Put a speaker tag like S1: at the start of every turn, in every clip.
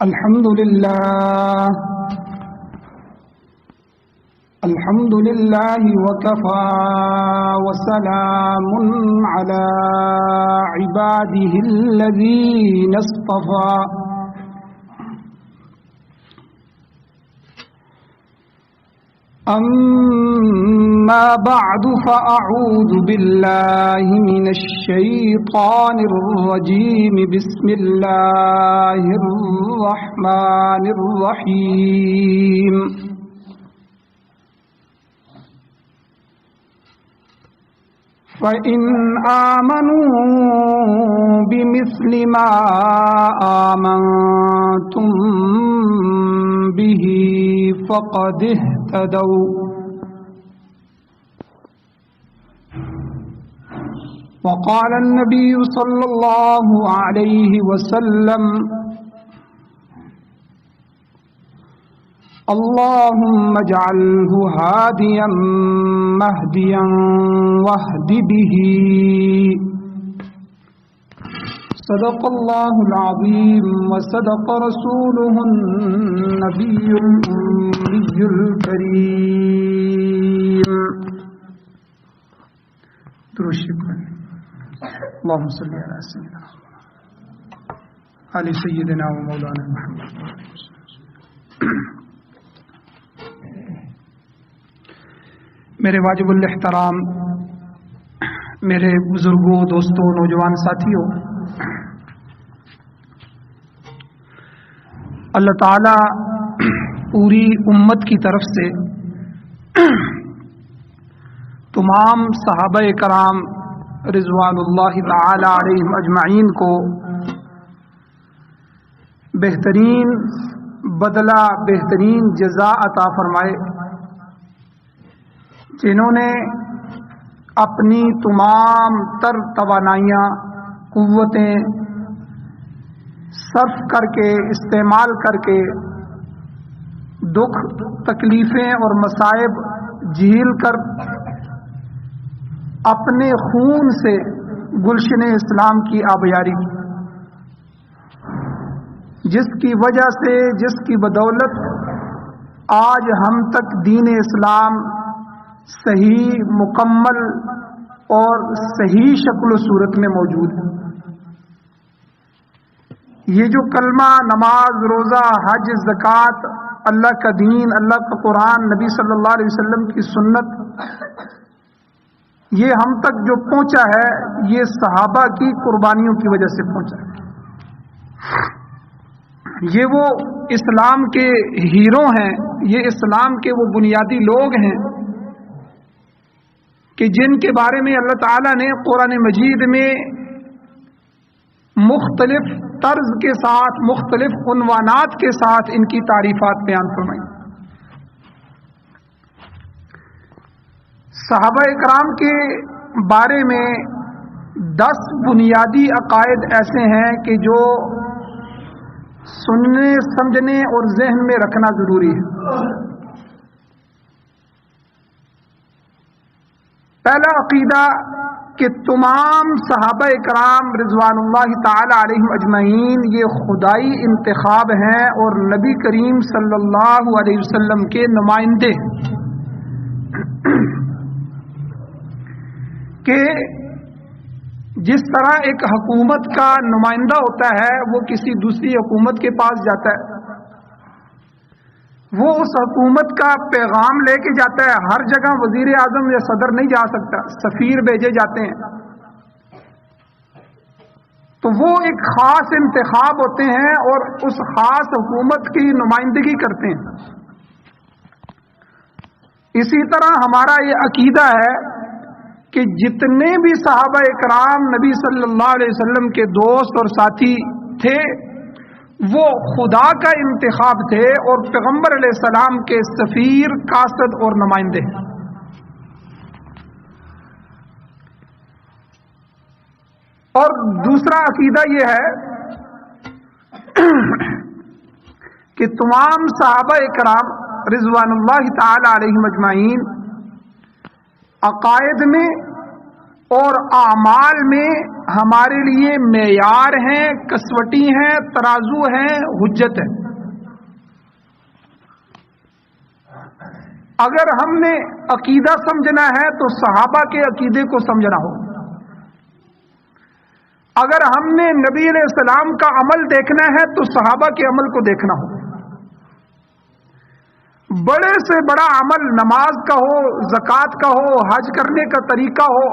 S1: الحمد لله وكفى وسلام على عباده الذين اصطفى أما بعد فأعوذ بالله من الشيطان الرجيم بسم الله الرحمن الرحيم فإن آمنوا بمثل ما آمنتم به فقد اهتدوا وقال النبي صلى الله عليه وسلم اللهم اجعله هاديا مهديا واهد به صدق الله العظيم وصدق رسوله النبي الأمي الكريم اللهم صل على سيدنا على سيدنا ومولانا محمد. میرے واجب الاحترام میرے بزرگوں، دوستوں، نوجوان ساتھیوں، اللہ تعالی پوری امت کی طرف سے تمام صحابہ کرام رضوان اللہ تعالی علیہم اجمعین کو بہترین بدلہ، بہترین جزا عطا فرمائے، جنہوں نے اپنی تمام تر توانائیاں، قوتیں صرف کر کے، استعمال کر کے دکھ، تکلیفیں اور مصائب جھیل کر اپنے خون سے گلشن اسلام کی آبیاری کی، جس کی وجہ سے، جس کی بدولت آج ہم تک دین اسلام صحیح، مکمل اور صحیح شکل و صورت میں موجود ہے. یہ جو کلمہ، نماز، روزہ، حج، زکوٰۃ، اللہ کا دین، اللہ کا قرآن، نبی صلی اللہ علیہ وسلم کی سنت، یہ ہم تک جو پہنچا ہے، یہ صحابہ کی قربانیوں کی وجہ سے پہنچا ہے. یہ وہ اسلام کے ہیرو ہیں، یہ اسلام کے وہ بنیادی لوگ ہیں کہ جن کے بارے میں اللہ تعالیٰ نے قرآن مجید میں مختلف طرز کے ساتھ، مختلف عنوانات کے ساتھ ان کی تعریفات بیان فرمائی. صحابہ اکرام کے بارے میں 10 بنیادی عقائد ایسے ہیں کہ جو سننے، سمجھنے اور ذہن میں رکھنا ضروری ہے. پہلا عقیدہ کہ تمام صحابہ کرام رضوان اللہ تعالی علیہم اجمعین یہ خدائی انتخاب ہیں اور نبی کریم صلی اللہ علیہ وسلم کے نمائندے، کہ جس طرح ایک حکومت کا نمائندہ ہوتا ہے، وہ کسی دوسری حکومت کے پاس جاتا ہے، وہ اس حکومت کا پیغام لے کے جاتا ہے. ہر جگہ وزیر اعظم یا صدر نہیں جا سکتا، سفیر بھیجے جاتے ہیں. تو وہ ایک خاص انتخاب ہوتے ہیں اور اس خاص حکومت کی نمائندگی کرتے ہیں. اسی طرح ہمارا یہ عقیدہ ہے کہ جتنے بھی صحابہ اکرام نبی صلی اللہ علیہ وسلم کے دوست اور ساتھی تھے، وہ خدا کا انتخاب تھے اور پیغمبر علیہ السلام کے سفیر، قاصد اور نمائندے. اور دوسرا عقیدہ یہ ہے کہ تمام صحابہ اکرام رضوان اللہ تعالی علیہم اجمعین عقائد میں اور اعمال میں ہمارے لیے معیار ہیں، کسوٹی ہیں، ترازو ہیں، حجت ہے۔ اگر ہم نے عقیدہ سمجھنا ہے تو صحابہ کے عقیدے کو سمجھنا ہو، اگر ہم نے نبی علیہ السلام کا عمل دیکھنا ہے تو صحابہ کے عمل کو دیکھنا ہو۔ بڑے سے بڑا عمل نماز کا ہو، زکوٰۃ کا ہو، حج کرنے کا طریقہ ہو،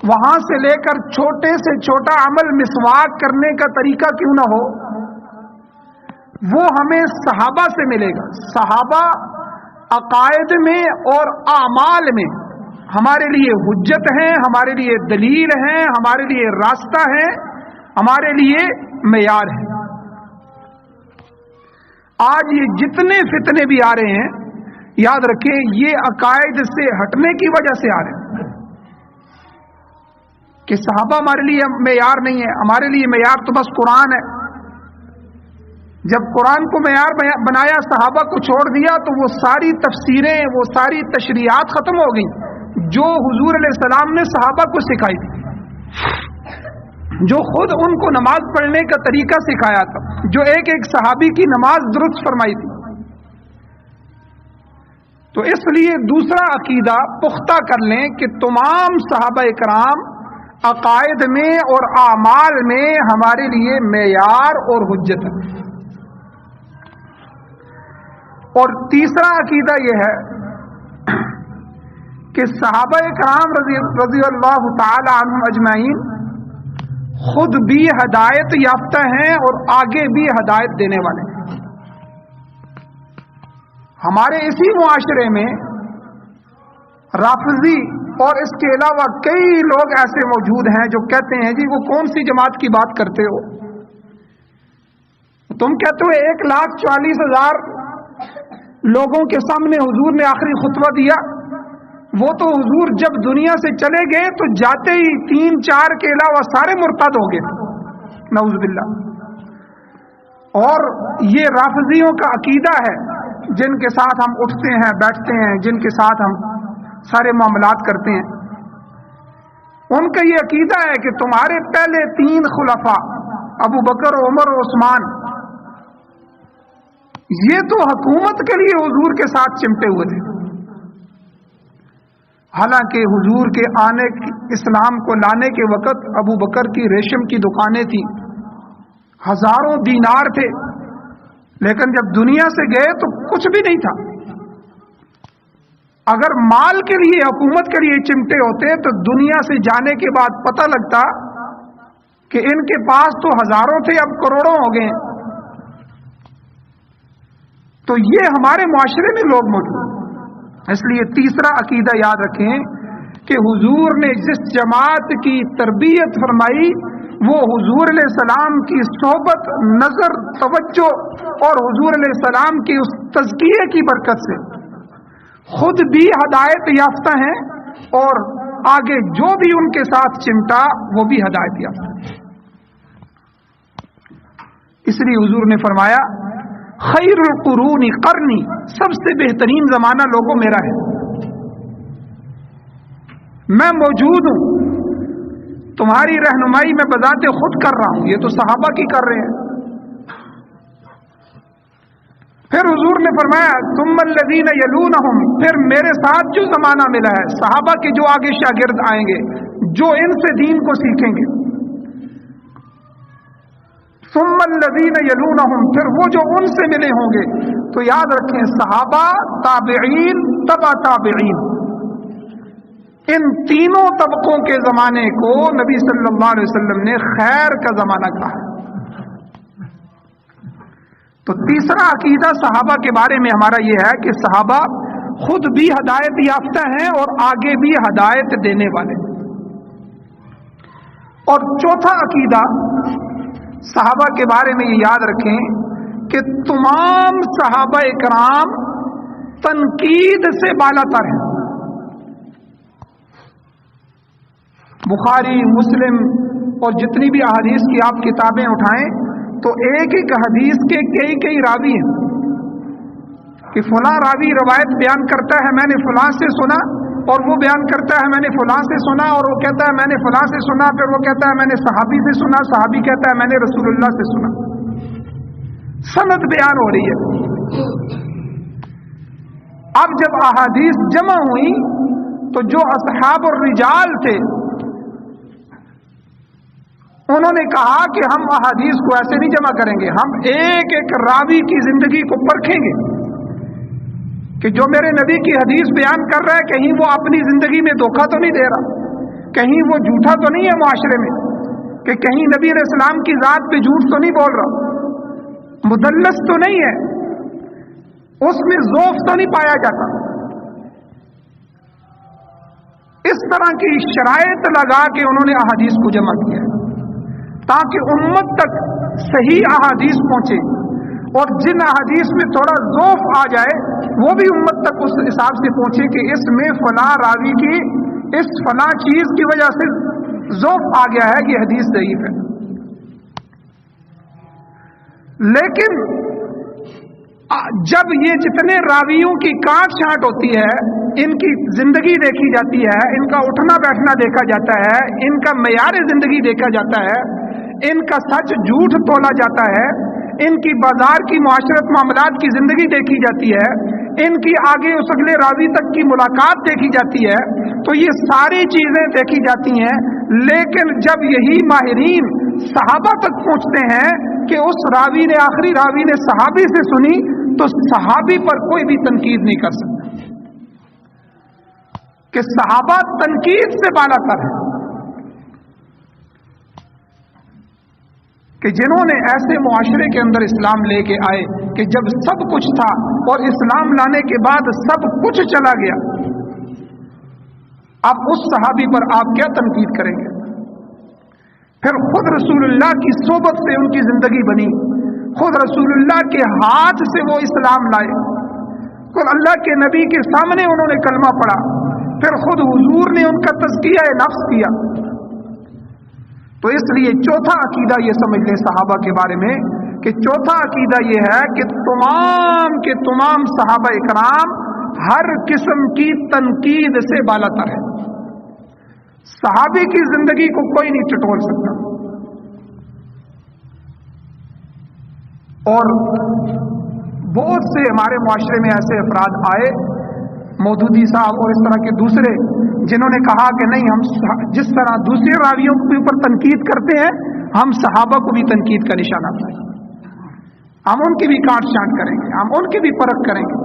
S1: وہاں سے لے کر چھوٹے سے چھوٹا عمل مسواک کرنے کا طریقہ کیوں نہ ہو، وہ ہمیں صحابہ سے ملے گا۔ صحابہ عقائد میں اور اعمال میں ہمارے لیے حجت ہیں، ہمارے لیے دلیل ہیں، ہمارے لیے راستہ ہے، ہمارے لیے معیار ہے۔ آج یہ جتنے فتنے بھی آ رہے ہیں، یاد رکھیں یہ عقائد سے ہٹنے کی وجہ سے آ رہے ہیں کہ صحابہ ہمارے لیے معیار نہیں ہے، ہمارے لیے معیار تو بس قرآن ہے۔ جب قرآن کو معیار بنایا، صحابہ کو چھوڑ دیا، تو وہ ساری تفسیریں، وہ ساری تشریعات ختم ہو گئیں جو حضور علیہ السلام نے صحابہ کو سکھائی تھی، جو خود ان کو نماز پڑھنے کا طریقہ سکھایا تھا، جو ایک ایک صحابی کی نماز درست فرمائی تھی۔ تو اس لیے دوسرا عقیدہ پختہ کر لیں کہ تمام صحابہ کرام عقائد میں اور اعمال میں ہمارے لیے معیار اور حجت ہے۔ اور تیسرا عقیدہ یہ ہے کہ صحابہ کرام رضی اللہ تعالی عنہم اجمعین خود بھی ہدایت یافتہ ہیں اور آگے بھی ہدایت دینے والے ہیں۔ ہمارے اسی معاشرے میں رافضی اور اس کے علاوہ کئی لوگ ایسے موجود ہیں جو کہتے ہیں جی وہ کون سی جماعت کی بات کرتے ہو، تم کہتے ہو 1,40,000 لوگوں کے سامنے حضور نے آخری خطبہ دیا، وہ تو حضور جب دنیا سے چلے گئے تو جاتے ہی 3-4 کے علاوہ سارے مرتد ہو گئے، نعوذ باللہ۔ اور یہ رافضیوں کا عقیدہ ہے، جن کے ساتھ ہم اٹھتے ہیں، بیٹھتے ہیں، جن کے ساتھ ہم سارے معاملات کرتے ہیں، ان کا یہ عقیدہ ہے کہ تمہارے پہلے 3 خلفاء ابو بکر، عمر اور عثمان، یہ تو حکومت کے لیے حضور کے ساتھ چمٹے ہوئے تھے، حالانکہ حضور کے آنے، اسلام کو لانے کے وقت ابو بکر کی ریشم کی دکانیں تھیں، ہزاروں دینار تھے، لیکن جب دنیا سے گئے تو کچھ بھی نہیں تھا۔ اگر مال کے لیے، حکومت کے لیے چمٹے ہوتے تو دنیا سے جانے کے بعد پتہ لگتا کہ ان کے پاس تو ہزاروں تھے، اب کروڑوں ہو گئے۔ تو یہ ہمارے معاشرے میں لوگ موجود ہیں۔ اس لیے تیسرا عقیدہ یاد رکھیں کہ حضور نے جس جماعت کی تربیت فرمائی وہ حضور علیہ السلام کی صحبت، نظر، توجہ اور حضور علیہ السلام کی اس تزکیے کی برکت سے خود بھی ہدایت یافتہ ہیں اور آگے جو بھی ان کے ساتھ چمٹا وہ بھی ہدایت یافتہ ہے۔ اس لیے حضور نے فرمایا خیر القرون قرنی، سب سے بہترین زمانہ لوگوں میرا ہے، میں موجود ہوں، تمہاری رہنمائی میں بذات خود کر رہا ہوں، یہ تو صحابہ کی کر رہے ہیں۔ پھر حضور نے فرمایا ثم الذین یلونہم، پھر میرے ساتھ جو زمانہ ملا ہے، صحابہ کے جو آگے شاگرد آئیں گے، جو ان سے دین کو سیکھیں گے، ثم الذین یلونہم، پھر وہ جو ان سے ملے ہوں گے، تو یاد رکھیں صحابہ، تابعین، تبع تابعین، ان تینوں طبقوں کے زمانے کو نبی صلی اللہ علیہ وسلم نے خیر کا زمانہ کہا۔ تو تیسرا عقیدہ صحابہ کے بارے میں ہمارا یہ ہے کہ صحابہ خود بھی ہدایت یافتہ ہیں اور آگے بھی ہدایت دینے والے۔ اور چوتھا عقیدہ صحابہ کے بارے میں یہ یاد رکھیں کہ تمام صحابہ کرام تنقید سے بالا تر ہیں۔ بخاری، مسلم اور جتنی بھی احادیث کی آپ کتابیں اٹھائیں تو ایک ایک حدیث کے کئی راوی ہیں کہ فلاں راوی روایت بیان کرتا ہے میں نے فلاں سے سنا، اور وہ بیان کرتا ہے میں نے فلاں سے سنا، اور وہ کہتا ہے میں نے فلاں سے سنا، پھر وہ کہتا ہے میں نے صحابی سے سنا، صحابی کہتا ہے میں نے رسول اللہ سے سنا. سند بیان ہو رہی ہے. اب جب احادیث جمع ہوئی تو جو اصحاب الرجال تھے انہوں نے کہا کہ ہم احادیث کو ایسے نہیں جمع کریں گے، ہم ایک ایک راوی کی زندگی کو پرکھیں گے کہ جو میرے نبی کی حدیث بیان کر رہا ہے کہیں وہ اپنی زندگی میں دھوکہ تو نہیں دے رہا، کہیں وہ جھوٹا تو نہیں ہے معاشرے میں، کہ کہیں نبی علیہ السلام کی ذات پہ جھوٹ تو نہیں بول رہا، مدلس تو نہیں ہے، اس میں ضعف تو نہیں پایا جاتا. اس طرح کی شرائط لگا کے انہوں نے احادیث کو جمع کیا تاکہ امت تک صحیح احادیث پہنچے، اور جن احادیث میں تھوڑا ضعف آ جائے وہ بھی امت تک اس حساب سے پہنچے کہ اس میں فلاں راوی کی اس فلاں چیز کی وجہ سے ضعف آ گیا ہے، یہ حدیث ضعیف ہے. لیکن جب یہ جتنے راویوں کی کاٹ چھانٹ ہوتی ہے، ان کی زندگی دیکھی جاتی ہے، ان کا اٹھنا بیٹھنا دیکھا جاتا ہے، ان کا معیار زندگی دیکھا جاتا ہے، ان کا سچ جھوٹ تولا جاتا ہے، ان کی بازار کی معاشرت معاملات کی زندگی دیکھی جاتی ہے، ان کی آگے اس اگلے راوی تک کی ملاقات دیکھی جاتی ہے، تو یہ ساری چیزیں دیکھی جاتی ہیں. لیکن جب یہی ماہرین صحابہ تک پہنچتے ہیں کہ اس راوی نے آخری راوی نے صحابی سے سنی تو صحابی پر کوئی بھی تنقید نہیں کر سکتا، کہ صحابہ تنقید سے بالا تر ہے، کہ جنہوں نے ایسے معاشرے کے اندر اسلام لے کے آئے کہ جب سب کچھ تھا اور اسلام لانے کے بعد سب کچھ چلا گیا، اب اس صحابی پر آپ کیا تنقید کریں گے؟ پھر خود رسول اللہ کی صحبت سے ان کی زندگی بنی، خود رسول اللہ کے ہاتھ سے وہ اسلام لائے، خود اللہ کے نبی کے سامنے انہوں نے کلمہ پڑھا، پھر خود حضور نے ان کا تزکیہ نفس کیا. تو اس لیے چوتھا عقیدہ یہ سمجھ لیں صحابہ کے بارے میں کہ چوتھا عقیدہ یہ ہے کہ تمام کے تمام صحابہ اکرام ہر قسم کی تنقید سے بالا تر ہے. صحابی کی زندگی کو کوئی نہیں چٹول سکتا. اور بہت سے ہمارے معاشرے میں ایسے افراد آئے، مودودی صاحب اور اس طرح کے دوسرے، جنہوں نے کہا کہ نہیں، ہم جس طرح دوسرے راویوں کے اوپر تنقید کرتے ہیں ہم صحابہ کو بھی تنقید کا نشانہ بنائیں گے، ہم ان کی بھی کاٹ چھانٹ کریں گے، ہم ان کی بھی پرکھ کریں گے.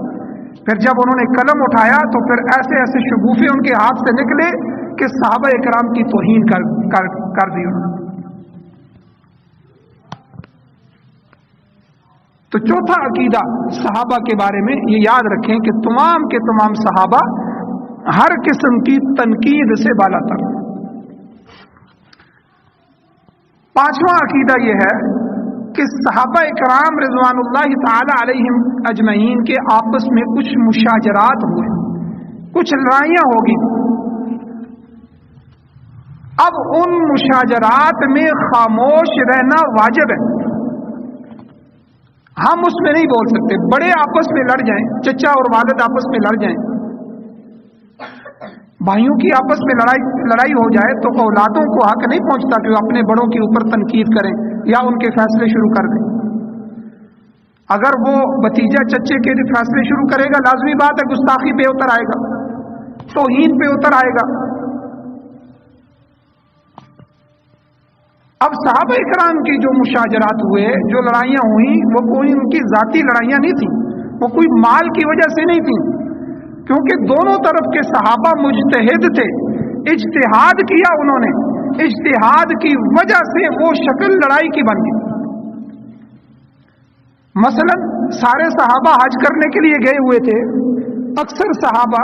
S1: پھر جب انہوں نے قلم اٹھایا تو پھر ایسے ایسے شگوفے ان کے ہاتھ سے نکلے کہ صحابہ اکرام کی توہین کر دی انہوں نے. تو چوتھا عقیدہ صحابہ کے بارے میں یہ یاد رکھیں کہ تمام کے تمام صحابہ ہر قسم کی تنقید سے بالا تر. پانچواں عقیدہ یہ ہے کہ صحابہ اکرام رضوان اللہ تعالی علیہم اجمعین کے آپس میں کچھ مشاجرات ہوئے، کچھ لڑائیاں ہوگی. اب ان مشاجرات میں خاموش رہنا واجب ہے، ہم اس میں نہیں بول سکتے. بڑے آپس میں لڑ جائیں، چچا اور والد آپس میں لڑ جائیں، بھائیوں کی آپس میں لڑائی ہو جائے تو اولادوں کو حق نہیں پہنچتا کہ وہ اپنے بڑوں کے اوپر تنقید کریں یا ان کے فیصلے شروع کر دیں. اگر وہ بھتیجا چچے کے فیصلے شروع کرے گا، لازمی بات ہے گستاخی پہ اتر آئے گا، توہین پہ اتر آئے گا. اب صحابہ اکرام کی جو مشاجرات ہوئے، جو لڑائیاں ہوئیں، وہ کوئی ان کی ذاتی لڑائیاں نہیں تھیں، وہ کوئی مال کی وجہ سے نہیں تھیں، کیونکہ دونوں طرف کے صحابہ مجتہد تھے، اجتہاد کیا انہوں نے، اجتہاد کی وجہ سے وہ شکل لڑائی کی بن گئی. مثلا سارے صحابہ حج کرنے کے لیے گئے ہوئے تھے، اکثر صحابہ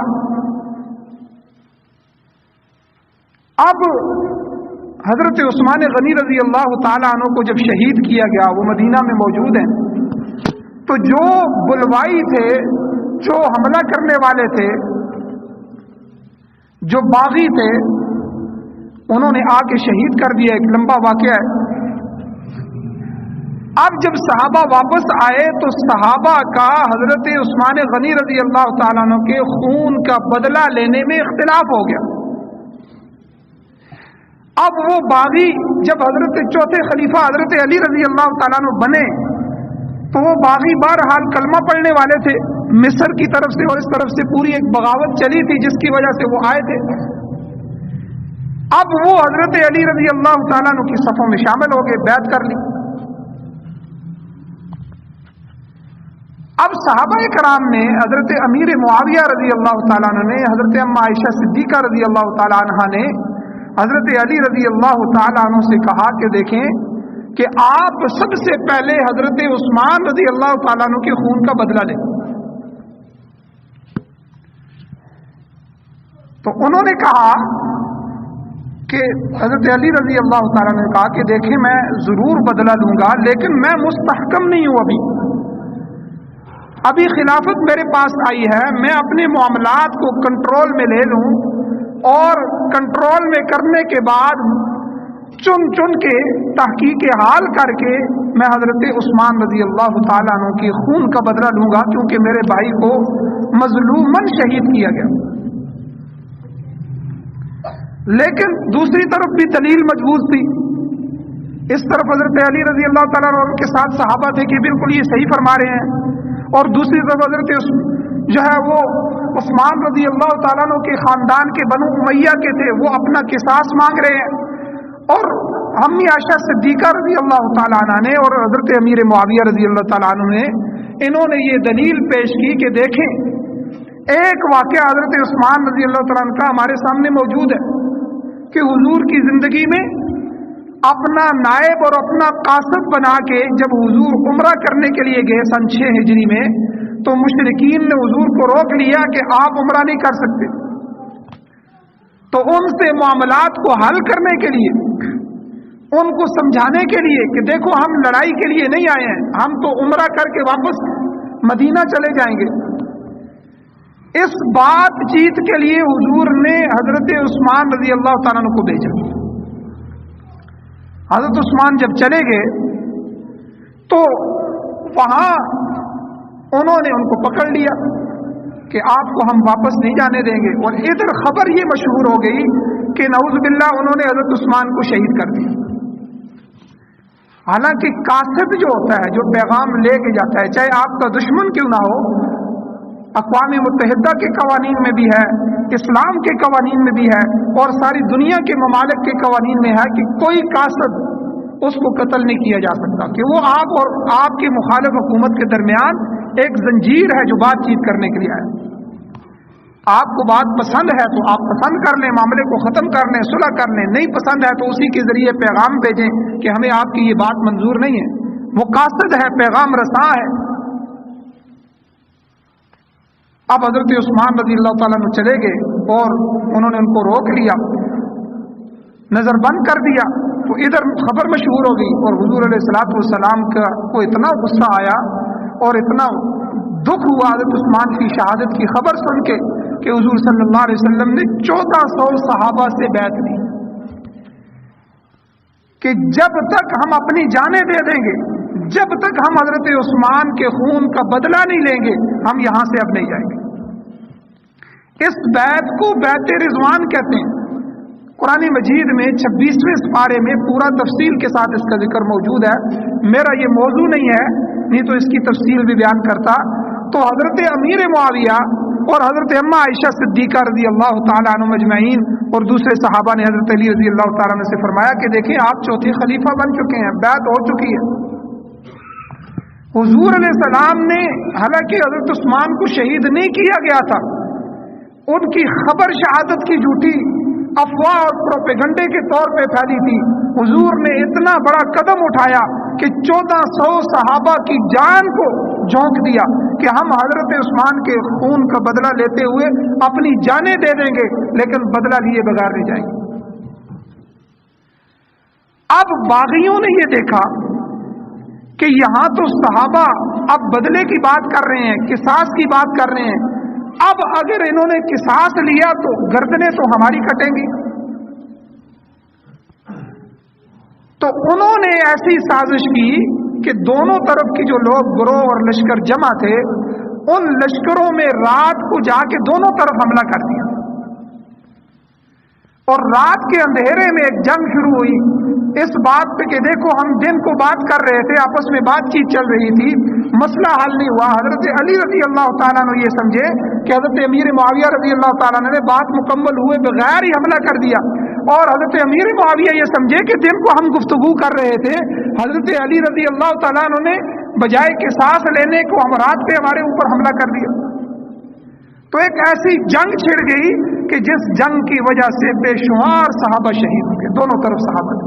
S1: اب حضرت عثمان غنی رضی اللہ تعالیٰ عنہ کو جب شہید کیا گیا، وہ مدینہ میں موجود ہیں، تو جو بلوائی تھے، جو حملہ کرنے والے تھے، جو باغی تھے، انہوں نے آ کے شہید کر دیا. ایک لمبا واقعہ ہے. اب جب صحابہ واپس آئے تو صحابہ کا حضرت عثمان غنی رضی اللہ تعالیٰ عنہ کے خون کا بدلہ لینے میں اختلاف ہو گیا. اب وہ باغی جب حضرت چوتھے خلیفہ حضرت علی رضی اللہ تعالیٰ عنہ بنے تو وہ باغی بہرحال کلمہ پڑھنے والے تھے. مصر کی طرف سے اور اس طرف سے پوری ایک بغاوت چلی تھی جس کی وجہ سے وہ آئے تھے. اب وہ حضرت علی رضی اللہ تعالیٰ عنہ کی صفوں میں شامل ہو گئے, بیعت کر لی. اب صحابہ کرام نے حضرت امیر معاویہ رضی اللہ تعالیٰ عنہ نے, حضرت اما عائشہ صدیقہ رضی اللہ تعالیٰ عنہ نے حضرت علی رضی اللہ تعالیٰ عنہ سے کہا کہ دیکھیں کہ آپ سب سے پہلے حضرت عثمان رضی اللہ تعالیٰ عنہ کے خون کا بدلہ لیں. تو انہوں نے کہا کہ حضرت علی رضی اللہ تعالیٰ نے کہا کہ دیکھیں میں ضرور بدلہ لوں گا لیکن میں مستحکم نہیں ہوں. ابھی خلافت میرے پاس آئی ہے, میں اپنے معاملات کو کنٹرول میں لے لوں اور کنٹرول میں کرنے کے بعد چن چن کے تحقیق حال کر کے میں حضرت عثمان رضی اللہ تعالیٰ عنہ کے خون کا بدلہ لوں گا کیونکہ میرے بھائی کو مظلوماً شہید کیا گیا. لیکن دوسری طرف بھی دلیل مضبوط تھی. اس طرف حضرت علی رضی اللہ تعالیٰ عنہ کے ساتھ صحابہ تھے کہ بالکل یہ صحیح فرما رہے ہیں, اور دوسری طرف حضرت جو ہے وہ عثمان رضی اللہ تعالیٰ عنہ کے خاندان کے بنو امیہ کے تھے, وہ اپنا قصاص مانگ رہے ہیں. اور امی عائشہ صدیقہ رضی اللہ تعالیٰ عنہ نے اور حضرت امیر معاویہ رضی اللہ تعالیٰ عنہ نے انہوں نے یہ دلیل پیش کی کہ دیکھیں ایک واقعہ حضرت عثمان رضی اللہ تعالیٰ عنہ کا ہمارے سامنے موجود ہے کہ حضور کی زندگی میں اپنا نائب اور اپنا قاصد بنا کے جب حضور عمرہ کرنے کے لیے گئے سن 6 ہجری میں تو مشرکین نے حضور کو روک لیا کہ آپ عمرہ نہیں کر سکتے. تو ان سے معاملات کو حل کرنے کے لیے, ان کو سمجھانے کے لیے کہ دیکھو ہم لڑائی کے لیے نہیں آئے ہیں, ہم تو عمرہ کر کے واپس مدینہ چلے جائیں گے, اس بات چیت کے لیے حضور نے حضرت عثمان رضی اللہ تعالیٰ عنہ کو بھیجا. حضرت عثمان جب چلے گئے تو وہاں انہوں نے ان کو پکڑ لیا کہ آپ کو ہم واپس نہیں جانے دیں گے. اور ادھر خبر یہ مشہور ہو گئی کہ نعوذ باللہ انہوں نے حضرت عثمان کو شہید کر دیا. حالانکہ قاصد جو ہوتا ہے, جو پیغام لے کے جاتا ہے, چاہے آپ کا دشمن کیوں نہ ہو, اقوام متحدہ کے قوانین میں بھی ہے, اسلام کے قوانین میں بھی ہے, اور ساری دنیا کے ممالک کے قوانین میں ہے کہ کوئی قاصد اس کو قتل نہیں کیا جا سکتا, کہ وہ آپ اور آپ کی مخالف حکومت کے درمیان ایک زنجیر ہے جو بات چیت کرنے کے لیے آئے. آپ کو بات پسند ہے تو آپ پسند کر لیں, معاملے کو ختم کر لیں, صلح کر لیں, نہیں پسند ہے تو اسی کے ذریعے پیغام بھیجیں کہ ہمیں آپ کی یہ بات منظور نہیں ہے. وہ قاصد ہے, پیغام رساں ہے. اب حضرت عثمان رضی اللہ تعالیٰ عنہ چلے گئے اور انہوں نے ان کو روک لیا, نظر بند کر دیا. تو ادھر خبر مشہور ہو گئی اور حضور علیہ الصلوۃ والسلام کو اتنا غصہ آیا اور اتنا دکھ ہوا حضرت عثمان کی شہادت کی خبر سن کے کہ حضور صلی اللہ علیہ وسلم نے 1400 صحابہ سے بیعت لی کہ جب تک ہم اپنی جانیں دے دیں گے, جب تک ہم حضرت عثمان کے خون کا بدلہ نہیں لیں گے, ہم یہاں سے اب نہیں جائیں گے. اس بیعت کو بیعت رضوان کہتے ہیں. قرآن مجید میں 26ویں سپارے میں پورا تفصیل کے ساتھ اس کا ذکر موجود ہے. میرا یہ موضوع نہیں ہے, نہیں تو اس کی تفصیل بھی بیان کرتا. تو حضرت امیر معاویہ اور حضرت اما عائشہ صدیقہ رضی اللہ تعالیٰ عنہ مجمعین اور دوسرے صحابہ نے حضرت علی رضی اللہ تعالیٰ عنہ سے فرمایا کہ دیکھیں آپ چوتھے خلیفہ بن چکے ہیں, بیعت ہو چکی ہے. حضور علیہ السلام نے, حالانکہ حضرت عثمان کو شہید نہیں کیا گیا تھا, ان کی خبر شہادت کی جھوٹی افواہ اور پروپیگنڈے کے طور پہ پھیلی تھی. حضور نے اتنا بڑا قدم اٹھایا کہ 1400 صحابہ کی جان کو جھونک دیا کہ ہم حضرت عثمان کے خون کا بدلہ لیتے ہوئے اپنی جانیں دے دیں گے لیکن بدلہ لیے بغیر نہیں جائیں گے. اب باغیوں نے یہ دیکھا کہ یہاں تو صحابہ اب بدلے کی بات کر رہے ہیں, قصاص کی بات کر رہے ہیں, اب اگر انہوں نے قصاص لیا تو گردنیں تو ہماری کٹیں گی. تو انہوں نے ایسی سازش کی کہ دونوں طرف کی جو لوگ گروہ اور لشکر جمع تھے، ان لشکروں میں رات کو جا کے دونوں طرف حملہ کر دیا، اور رات کے اندھیرے میں ایک جنگ شروع ہوئی اس بات پہ کہ دیکھو ہم دن کو بات کر رہے تھے، آپس میں بات چیت چل رہی تھی، مسئلہ حل نہیں ہوا۔ حضرت علی رضی اللہ تعالیٰ نے یہ سمجھے کہ حضرت امیر معاویہ رضی اللہ تعالیٰ نے بات مکمل ہوئے بغیر ہی حملہ کر دیا، اور حضرت امیر معاویہ یہ سمجھے کہ دن کو ہم گفتگو کر رہے تھے، حضرت علی رضی اللہ تعالیٰ نے بجائے کہ سانس لینے کو ہم رات پہ ہمارے اوپر حملہ کر دیا۔ تو ایک ایسی جنگ چھڑ گئی کہ جس جنگ کی وجہ سے بے شمار صحابہ شہید ہو گئے، دونوں طرف صحابہ۔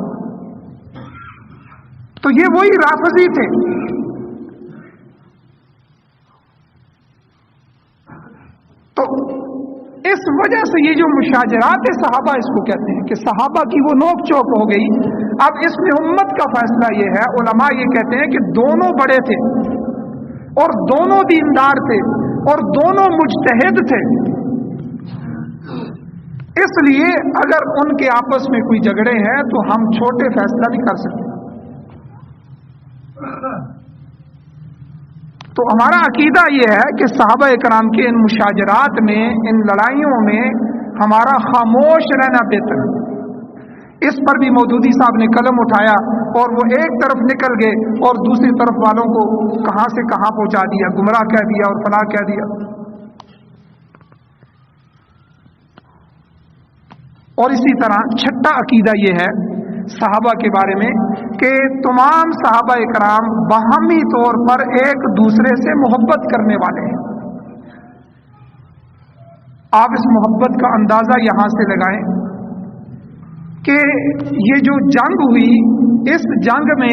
S1: تو یہ وہی رافضی تھے۔ تو اس وجہ سے یہ جو مشاجرات صحابہ اس کو کہتے ہیں کہ صحابہ کی وہ نوک چوک ہو گئی۔ اب اس میں امت کا فیصلہ یہ ہے، علماء یہ کہتے ہیں کہ دونوں بڑے تھے اور دونوں دیندار تھے اور دونوں مجتہد تھے، اس لیے اگر ان کے آپس میں کوئی جھگڑے ہیں تو ہم چھوٹے فیصلہ نہیں کر سکتے۔ تو ہمارا عقیدہ یہ ہے کہ صحابہ کرام کے ان مشاجرات میں، ان لڑائیوں میں ہمارا خاموش رہنا بہتر ہے۔ اس پر بھی مودودی صاحب نے قلم اٹھایا اور وہ ایک طرف نکل گئے اور دوسری طرف والوں کو کہاں سے کہاں پہنچا دیا، گمراہ کہہ دیا اور فلاں کہہ دیا۔ اور اسی طرح چھٹا عقیدہ یہ ہے صحابہ کے بارے میں کہ تمام صحابہ کرام باہمی طور پر ایک دوسرے سے محبت کرنے والے ہیں۔ آپ اس محبت کا اندازہ یہاں سے لگائیں کہ یہ جو جنگ ہوئی، اس جنگ میں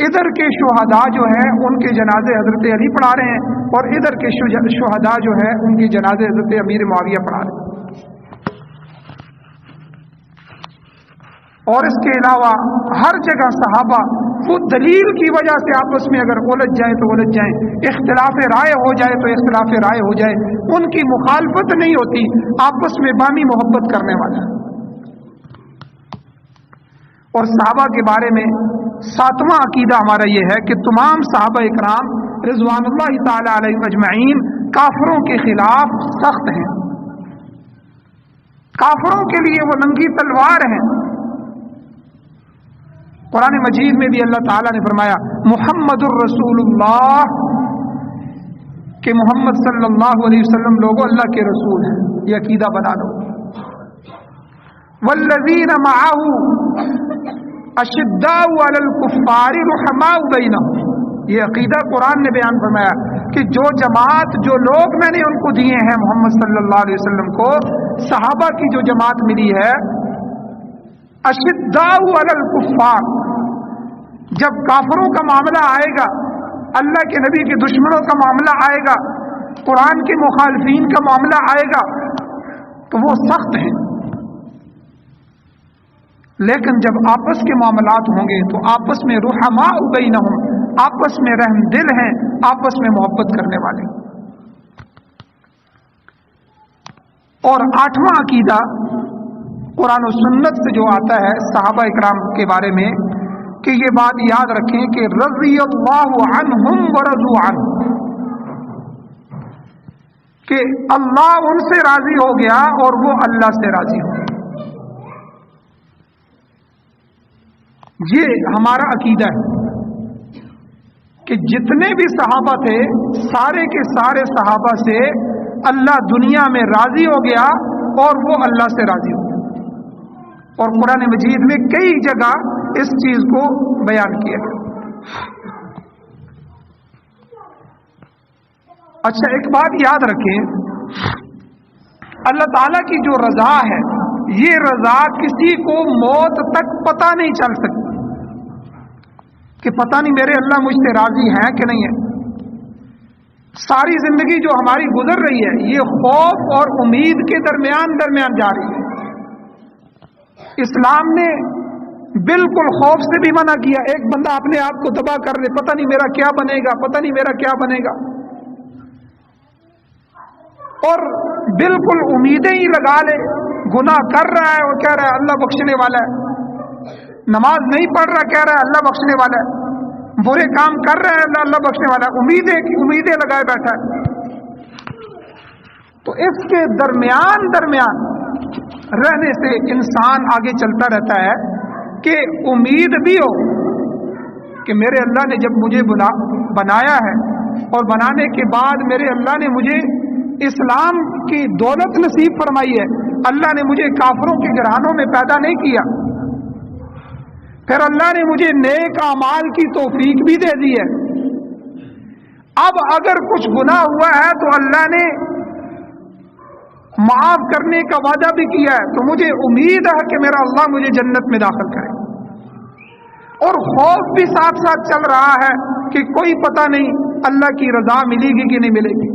S1: ادھر کے شہداء جو ہیں ان کے جنازے حضرت علی پڑھا رہے ہیں، اور ادھر کے شہداء جو ہیں ان کے جنازے حضرت امیر معاویہ پڑھا رہے ہیں۔ اور اس کے علاوہ ہر جگہ صحابہ خود دلیل کی وجہ سے آپس میں اگر الجھ جائیں تو الجھ جائیں، اختلاف رائے ہو جائے تو اختلاف رائے ہو جائے، ان کی مخالفت نہیں ہوتی، آپس میں باہمی محبت کرنے والا ہے۔ اور صحابہ کے بارے میں ساتواں عقیدہ ہمارا یہ ہے کہ تمام صحابہ اکرام رضوان اللہ تعالی علیہم اجمعین کافروں کے خلاف سخت ہیں، کافروں کے لیے وہ ننگی تلوار ہیں۔ قرآن مجید میں بھی اللہ تعالیٰ نے فرمایا محمد الرسول اللہ، کہ محمد صلی اللہ علیہ وسلم لوگوں اللہ کے رسول ہیں، یہ عقیدہ بنا لو۔ والذین معه اشداء علی الکفار رحماء بینہم، یہ عقیدہ قرآن نے بیان فرمایا کہ جو جماعت، جو لوگ میں نے ان کو دیے ہیں محمد صلی اللہ علیہ وسلم کو، صحابہ کی جو جماعت ملی ہے، اشداء علی الکفار، جب کافروں کا معاملہ آئے گا، اللہ کے نبی کے دشمنوں کا معاملہ آئے گا، قرآن کے مخالفین کا معاملہ آئے گا تو وہ سخت ہیں، لیکن جب آپس کے معاملات ہوں گے تو آپس میں رحماء بینہم، آپس میں رحم دل ہیں، آپس میں محبت کرنے والے۔ اور آٹھواں عقیدہ قرآن و سنت سے جو آتا ہے صحابہ اکرام کے بارے میں، کہ یہ بات یاد رکھیں کہ رضی اللہ عنہم ورضوا عنہ، کہ اللہ ان سے راضی ہو گیا اور وہ اللہ سے راضی ہو گیا۔ یہ ہمارا عقیدہ ہے کہ جتنے بھی صحابہ تھے، سارے کے سارے صحابہ سے اللہ دنیا میں راضی ہو گیا اور وہ اللہ سے راضی ہو گیا۔ اور قرآن مجید میں کئی جگہ اس چیز کو بیان کیا ہے۔ اچھا، ایک بات یاد رکھیں، اللہ تعالیٰ کی جو رضا ہے، یہ رضا کسی کو موت تک پتہ نہیں چل سکتی کہ پتہ نہیں میرے اللہ مجھ سے راضی ہیں کہ نہیں ہے۔ ساری زندگی جو ہماری گزر رہی ہے، یہ خوف اور امید کے درمیان جا رہی ہے۔ اسلام نے بالکل خوف سے بھی منع کیا۔ ایک بندہ اپنے آپ کو تباہ کر لے، پتہ نہیں میرا کیا بنے گا، پتہ نہیں میرا کیا بنے گا، اور بالکل امیدیں ہی لگا لے، گناہ کر رہا ہے اور کہہ رہا ہے اللہ بخشنے والا ہے، نماز نہیں پڑھ رہا کہہ رہا ہے اللہ بخشنے والا ہے، برے کام کر رہے ہیں، اللہ بخشنے والا، امیدیں لگائے بیٹھا ہے. تو اس کے درمیان رہنے سے انسان آگے چلتا رہتا ہے کہ امید بھی ہو کہ میرے اللہ نے جب مجھے بنایا ہے اور بنانے کے بعد میرے اللہ نے مجھے اسلام کی دولت نصیب فرمائی ہے، اللہ نے مجھے کافروں کے گھرانوں میں پیدا نہیں کیا، پھر اللہ نے مجھے نیک اعمال کی توفیق بھی دے دی ہے. اب اگر کچھ گناہ ہوا ہے تو اللہ نے معاف کرنے کا وعدہ بھی کیا ہے، تو مجھے امید ہے کہ میرا اللہ مجھے جنت میں داخل کرے. اور خوف بھی ساتھ ساتھ چل رہا ہے کہ کوئی پتہ نہیں اللہ کی رضا ملے گی کہ نہیں ملے گی،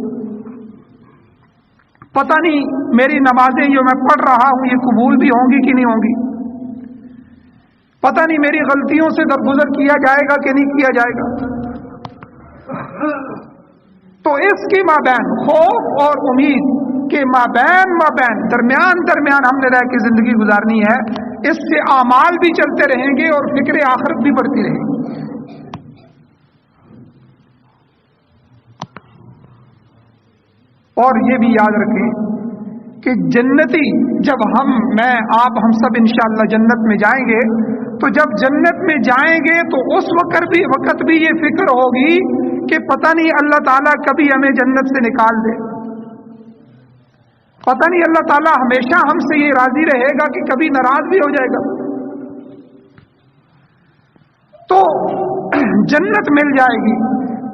S1: پتہ نہیں میری نمازیں جو میں پڑھ رہا ہوں یہ قبول بھی ہوں گی کہ نہیں ہوں گی، پتہ نہیں میری غلطیوں سے درگزر کیا جائے گا کہ نہیں کیا جائے گا. تو اس کے مابین خوف اور امید کے مابین درمیان ہم نے رہ کے زندگی گزارنی ہے. اس سے اعمال بھی چلتے رہیں گے اور فکر آخرت بھی بڑھتی رہے گی. اور یہ بھی یاد رکھیں کہ جنتی جب میں آپ ہم سب انشاءاللہ جنت میں جائیں گے، تو جب جنت میں جائیں گے تو اس وقت بھی یہ فکر ہوگی کہ پتہ نہیں اللہ تعالیٰ کبھی ہمیں جنت سے نکال دے، پتہ نہیں اللہ تعالیٰ ہمیشہ ہم سے یہ راضی رہے گا کہ کبھی ناراض بھی ہو جائے گا. تو جنت مل جائے گی،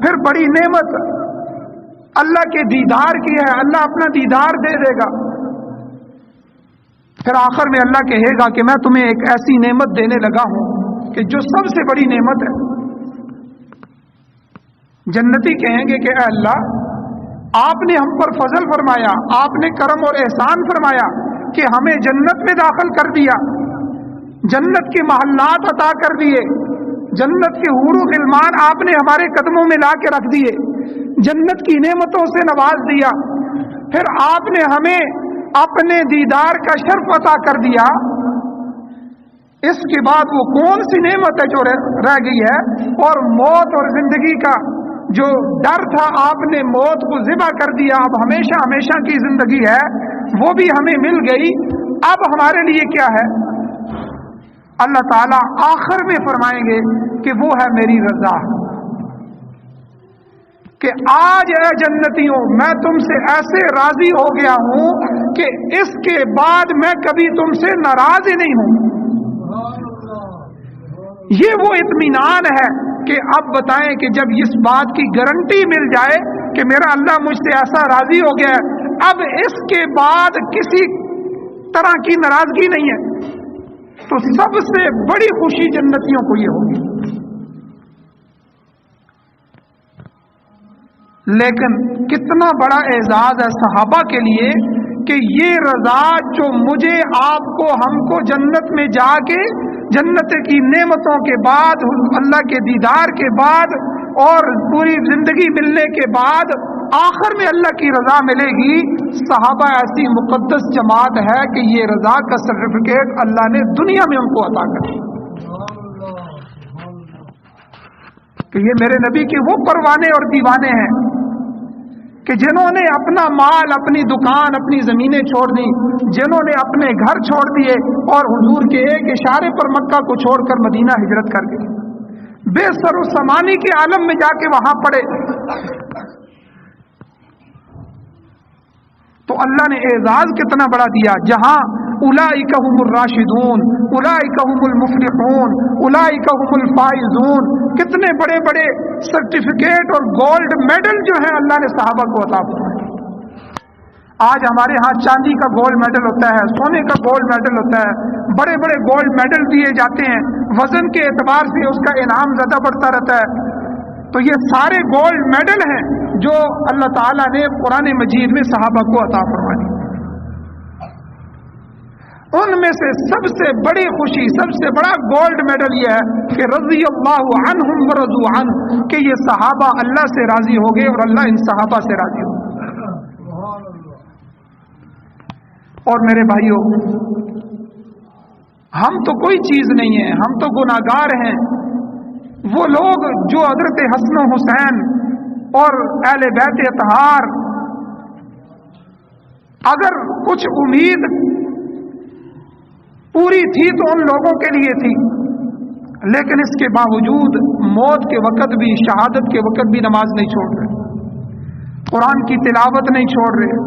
S1: پھر بڑی نعمت اللہ کے دیدار کی ہے، اللہ اپنا دیدار دے دے گا. پھر آخر میں اللہ کہے گا کہ میں تمہیں ایک ایسی نعمت دینے لگا ہوں کہ جو سب سے بڑی نعمت ہے. جنتی کہیں گے کہ اے اللہ، آپ نے ہم پر فضل فرمایا، آپ نے کرم اور احسان فرمایا کہ ہمیں جنت میں داخل کر دیا، جنت کے محلات عطا کر دیے، جنت کے حور و غلمان آپ نے ہمارے قدموں میں لا کے رکھ دیے، جنت کی نعمتوں سے نواز دیا، پھر آپ نے ہمیں اپنے دیدار کا شرف عطا کر دیا. اس کے بعد وہ کون سی نعمت ہے جو رہ گئی ہے؟ اور موت اور زندگی کا جو ڈر تھا، آپ نے موت کو ذبح کر دیا، اب ہمیشہ کی زندگی ہے، وہ بھی ہمیں مل گئی. اب ہمارے لیے کیا ہے؟ اللہ تعالیٰ آخر میں فرمائیں گے کہ وہ ہے میری رضا، کہ آج اے جنتیوں میں تم سے ایسے راضی ہو گیا ہوں کہ اس کے بعد میں کبھی تم سے ناراض ہی نہیں ہوں. یہ وہ اطمینان ہے کہ اب بتائیں کہ جب اس بات کی گارنٹی مل جائے کہ میرا اللہ مجھ سے ایسا راضی ہو گیا ہے، اب اس کے بعد کسی طرح کی ناراضگی نہیں ہے، تو سب سے بڑی خوشی جنتیوں کو یہ ہوگی. لیکن کتنا بڑا اعزاز ہے صحابہ کے لیے کہ یہ رضا جو مجھے، آپ کو، ہم کو جنت میں جا کے جنت کی نعمتوں کے بعد، اللہ کے دیدار کے بعد اور پوری زندگی ملنے کے بعد آخر میں اللہ کی رضا ملے گی. صحابہ ایسی مقدس جماعت ہے کہ یہ رضا کا سرٹیفکیٹ اللہ نے دنیا میں ان کو عطا کر دیا کہ یہ میرے نبی کے وہ پروانے اور دیوانے ہیں کہ جنہوں نے اپنا مال، اپنی دکان، اپنی زمینیں چھوڑ دی، جنہوں نے اپنے گھر چھوڑ دیے اور حضور کے ایک اشارے پر مکہ کو چھوڑ کر مدینہ ہجرت کر گئے، بے سر و سامانی کے عالم میں جا کے وہاں پڑے. تو اللہ نے اعزاز کتنا بڑا دیا، جہاں اولئک هم الراشدون، اولئک هم المفلحون، اولئک هم الفائزون، کتنے بڑے بڑے سرٹیفکیٹ اور گولڈ میڈل جو ہیں اللہ نے صحابہ کو عطا فرمائے. آج ہمارے ہاں چاندی کا گولڈ میڈل ہوتا ہے، سونے کا گولڈ میڈل ہوتا ہے، بڑے بڑے گولڈ میڈل دیے جاتے ہیں، وزن کے اعتبار سے اس کا انعام زیادہ بڑھتا رہتا ہے. تو یہ سارے گولڈ میڈل ہیں جو اللہ تعالیٰ نے قرآن مجید میں صحابہ کو عطا فرمائی. ان میں سے سب سے بڑی خوشی، سب سے بڑا گولڈ میڈل یہ ہے کہ رضی اللہ عنہم ورضوا عنہ، کہ یہ صحابہ اللہ سے راضی ہو گئے اور اللہ ان صحابہ سے راضی ہو گئے. اور میرے بھائیوں، ہم تو کوئی چیز نہیں ہیں، ہم تو گناہگار ہیں، وہ لوگ جو حضرت حسن و حسین اور اہل بیت اطہار، اگر کچھ امید پوری تھی تو ان لوگوں کے لیے تھی، لیکن اس کے باوجود موت کے وقت بھی، شہادت کے وقت بھی نماز نہیں چھوڑ رہے، قرآن کی تلاوت نہیں چھوڑ رہے۔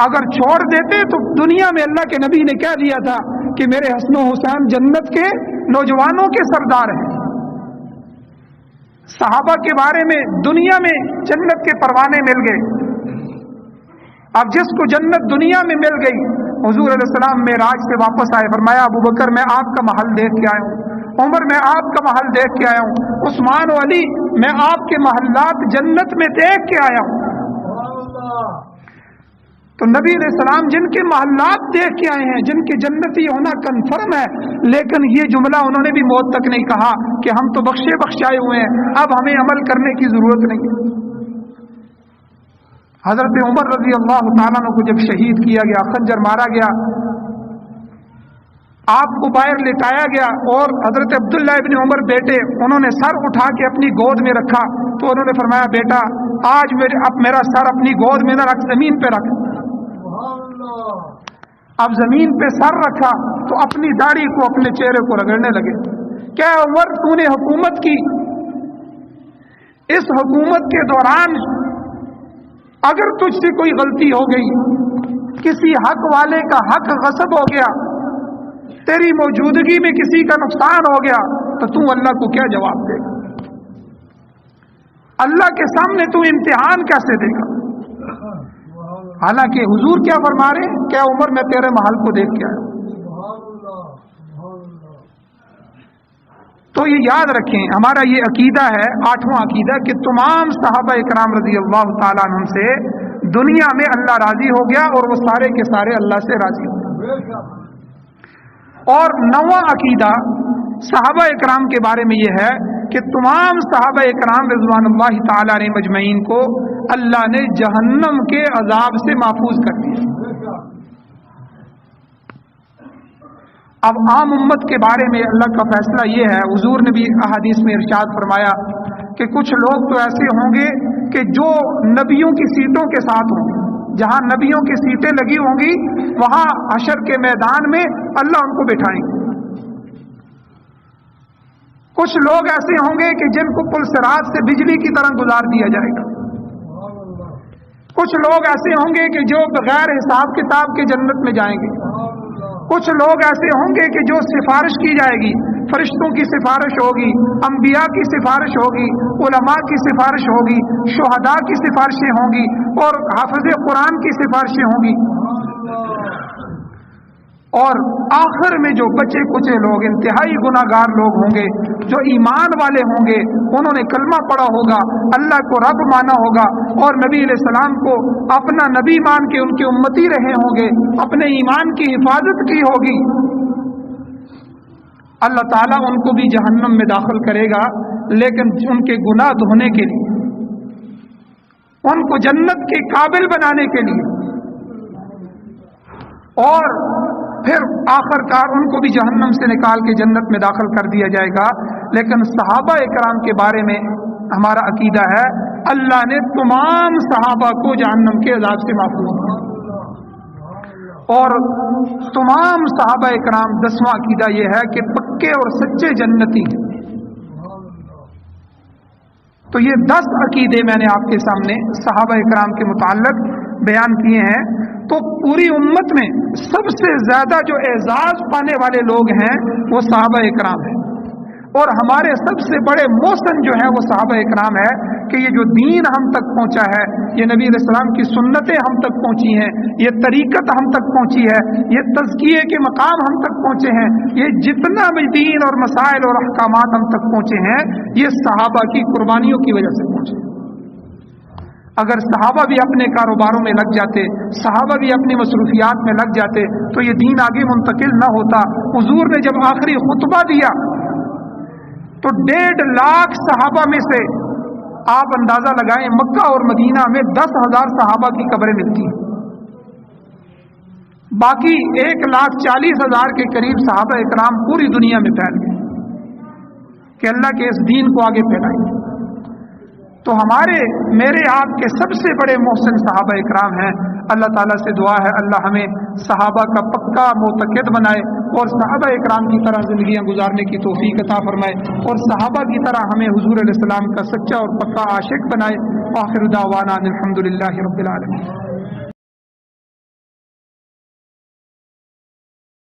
S1: اگر چھوڑ دیتے تو دنیا میں اللہ کے نبی نے کہہ دیا تھا کہ میرے حسن و حسین جنت کے نوجوانوں کے سردار ہیں۔ صحابہ کے بارے میں دنیا میں جنت کے پروانے مل گئے۔ اب جس کو جنت دنیا میں مل گئی، حضور علیہ السلام معراج سے واپس آئے، فرمایا ابو بکر میں آپ کا محل دیکھ کے آیا ہوں، عمر میں آپ کا محل دیکھ کے آیا ہوں، عثمان و علی میں آپ کے محلات جنت میں دیکھ کے آیا ہوں۔ تو نبی علیہ السلام جن کے محلات دیکھ کے آئے ہیں، جن کے جنتی ہونا کنفرم ہے، لیکن یہ جملہ انہوں نے بھی موت تک نہیں کہا کہ ہم تو بخشے بخشائے ہوئے ہیں، اب ہمیں عمل کرنے کی ضرورت نہیں ہے۔ حضرت عمر رضی اللہ تعالیٰ عنہ کو جب شہید کیا گیا، خنجر مارا گیا، آپ کو باہر لٹایا گیا، اور حضرت عبداللہ ابن عمر بیٹے انہوں نے سر اٹھا کے اپنی گود میں رکھا، تو انہوں نے فرمایا بیٹا آج اب میرا سر اپنی گود میں نہ رکھ، زمین پہ رکھ۔ اب زمین پہ سر رکھا تو اپنی داڑھی کو، اپنے چہرے کو رگڑنے لگے۔ کیا عمر تو نے حکومت کی، اس حکومت کے دوران اگر تجھ سے کوئی غلطی ہو گئی، کسی حق والے کا حق غصب ہو گیا، تیری موجودگی میں کسی کا نقصان ہو گیا، تو تو اللہ کو کیا جواب دے گا؟ اللہ کے سامنے تو امتحان کیسے دے گا؟ حالانکہ حضور کیا فرما رہے ہیں، کیا عمر میں تیرے محل کو دیکھ کے آیا۔ تو یہ یاد رکھیں، ہمارا یہ عقیدہ ہے، 8واں عقیدہ، کہ تمام صحابہ اکرام رضی اللہ تعالیٰ عنہم سے دنیا میں اللہ راضی ہو گیا، اور وہ سارے کے سارے اللہ سے راضی ہو گئے۔ اور 9واں عقیدہ صحابہ اکرام کے بارے میں یہ ہے کہ تمام صحابہ اکرام رضوان اللہ تعالیٰ علیہ مجمعین کو اللہ نے جہنم کے عذاب سے محفوظ کر دیا۔ اب عام امت کے بارے میں اللہ کا فیصلہ یہ ہے، حضور نے بھی احادیث میں ارشاد فرمایا کہ کچھ لوگ تو ایسے ہوں گے کہ جو نبیوں کی سیٹوں کے ساتھ ہوں گے، جہاں نبیوں کی سیٹیں لگی ہوں گی وہاں حشر کے میدان میں اللہ ان کو بٹھائیں گے۔ کچھ لوگ ایسے ہوں گے کہ جن کو پل صراط سے بجلی کی طرح گزار دیا جائے گا۔ کچھ لوگ ایسے ہوں گے کہ جو بغیر حساب کتاب کے جنت میں جائیں گے۔ کچھ لوگ ایسے ہوں گے کہ جو سفارش کی جائے گی، فرشتوں کی سفارش ہوگی، انبیاء کی سفارش ہوگی، علماء کی سفارش ہوگی، شہداء کی سفارشیں ہوں گی، اور حافظ قرآن کی سفارشیں ہوں گی۔ اور آخر میں جو بچے کچے لوگ، انتہائی گناہگار لوگ ہوں گے، جو ایمان والے ہوں گے، انہوں نے کلمہ پڑھا ہوگا، اللہ کو رب مانا ہوگا، اور نبی علیہ السلام کو اپنا نبی مان کے ان کے امتی رہے ہوں گے، اپنے ایمان کی حفاظت کی ہوگی، اللہ تعالیٰ ان کو بھی جہنم میں داخل کرے گا، لیکن ان کے گناہ دھونے کے لیے، ان کو جنت کے قابل بنانے کے لیے، اور پھر آخر کار ان کو بھی جہنم سے نکال کے جنت میں داخل کر دیا جائے گا۔ لیکن صحابہ اکرام کے بارے میں ہمارا عقیدہ ہے، اللہ نے تمام صحابہ کو جہنم کے عذاب سے محفوظ کیا، اور تمام صحابہ اکرام 10واں عقیدہ یہ ہے کہ پکے اور سچے جنتی ہیں۔ تو یہ 10 عقیدے میں نے آپ کے سامنے صحابہ اکرام کے متعلق بیان کیے ہیں۔ تو پوری امت میں سب سے زیادہ جو اعزاز پانے والے لوگ ہیں وہ صحابہ اکرام ہیں، اور ہمارے سب سے بڑے محسن جو ہیں وہ صحابہ اکرام ہے کہ یہ جو دین ہم تک پہنچا ہے، یہ نبی علیہ السلام کی سنتیں ہم تک پہنچی ہیں، یہ طریقت ہم تک پہنچی ہے، یہ تزکیے کے مقام ہم تک پہنچے ہیں، یہ جتنا بھی دین اور مسائل اور احکامات ہم تک پہنچے ہیں، یہ صحابہ کی قربانیوں کی وجہ سے پہنچے۔ اگر صحابہ بھی اپنے کاروباروں میں لگ جاتے، صحابہ بھی اپنی مصروفیات میں لگ جاتے، تو یہ دین آگے منتقل نہ ہوتا۔ حضور نے جب آخری خطبہ دیا تو 1.5 لاکھ صحابہ میں سے آپ اندازہ لگائیں، مکہ اور مدینہ میں 10,000 صحابہ کی قبریں ملتی ہیں، باقی 1,40,000 کے قریب صحابہ اکرام پوری دنیا میں پھیل گئے۔ کہ اللہ کے اس دین کو آگے پھیلائیں۔ تو میرے آپ کے سب سے بڑے محسن صحابہ اکرام ہیں۔ اللہ تعالیٰ سے دعا ہے اللہ ہمیں صحابہ کا پکا معتقد بنائے اور صحابہ اکرام کی طرح زندگیاں گزارنے کی توفیق عطا فرمائے، اور صحابہ کی طرح ہمیں حضور علیہ السلام کا سچا اور پکا عاشق بنائے۔ آخر دعوانا الحمد للہ رب العالمین۔